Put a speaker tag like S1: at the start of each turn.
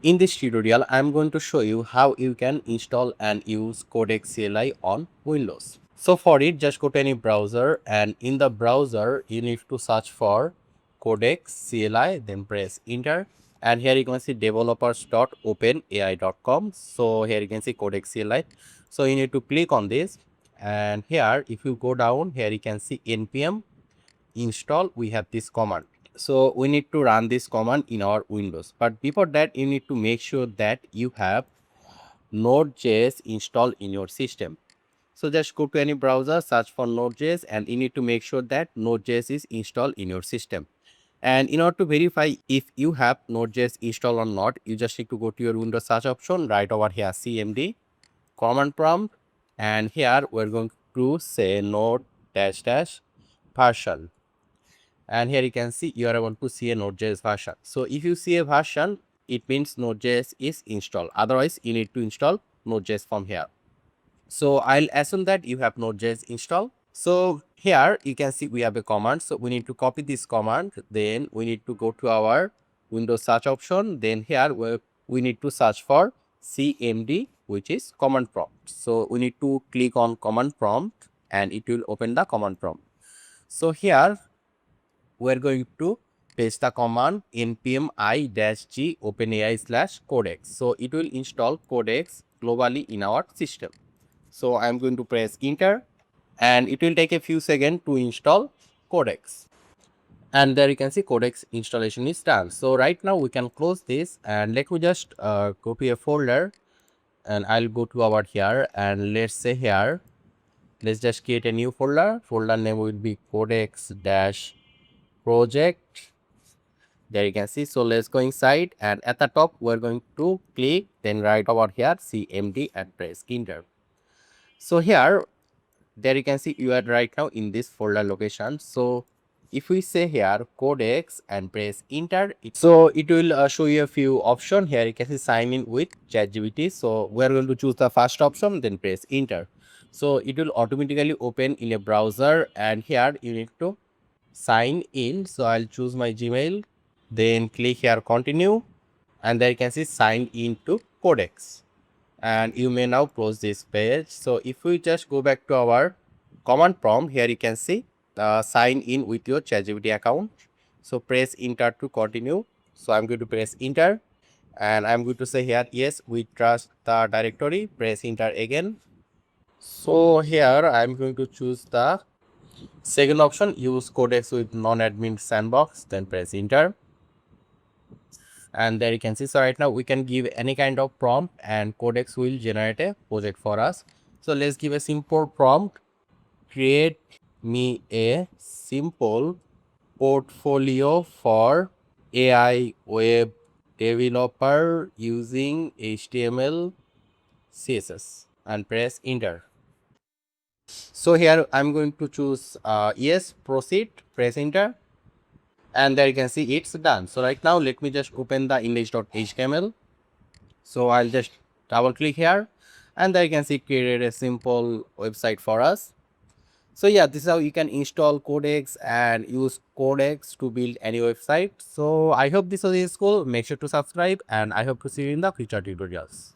S1: In this tutorial, I'm going to show you how you can install and use Codex CLI on Windows. So for it, just go to any browser, and in the browser, you need to search for Codex CLI, then press enter. And here you can see developers.openai.com. So here you can see Codex CLI. So you need to click on this, and here if you go down, here you can see npm install. We have this command. So we need to run this command in our Windows, but before that you need to make sure that you have Node.js installed in your system. So just go to any browser, search for Node.js, and you need to make sure that Node.js is installed in your system. And in order to verify if you have Node.js installed or not, you just need to go to your Windows search option, right over here cmd command prompt, and here we're going to say node dash dash version. And here you can see you are able to see a Node.js version. So if you see a version, it means Node.js is installed. Otherwise, you need to install Node.js from here. So I'll assume that you have Node.js installed. So here you can see we have a command. So we need to copy this command. Then we need to go to our Windows search option. Then here we need to search for cmd, which is command prompt. So we need to click on command prompt, and it will open the command prompt. So here we're going to paste the command npm i-g openai/codex. So it will install Codex globally in our system. So I'm going to press enter, and it will take a few seconds to install Codex. And there you can see Codex installation is done. So right now we can close this, and let me just go to a folder, and I'll go to our here, and let's say here, let's just create a new folder. Folder name will be Codex dash project. There you can see. So let's go inside, and at the top we're going to click, then right over here cmd and press enter. So here, there you can see you are right now in this folder location. So if we say here Codex and press enter, so it will show you a few options. Here you can see sign in with ChatGPT. So we're going to choose the first option, then press enter. So it will automatically open in a browser, and here you need to sign in. So I'll choose my Gmail, then click here continue, and there you can see sign in to Codex, and you may now close this page. So if we just go back to our command prompt, here you can see sign in with your ChatGPT account. So press enter to continue. So I'm going to press enter, and I'm going to say here yes, we trust the directory. Press enter again. So here I'm going to choose the second option, use Codex with non-admin sandbox, then press enter. And there you can see, so right now we can give any kind of prompt, and Codex will generate a project for us. So let's give a simple prompt: create me a simple portfolio for AI web developer using HTML CSS, and press enter. So here I'm going to choose yes, proceed, press enter, and there you can see it's done. So right now let me just open the index.html. So I'll just double click here, and there you can see created a simple website for us. So yeah, this is how you can install Codex and use Codex to build any website. So I hope this was useful. Make sure to subscribe, and I hope to see you in the future tutorials.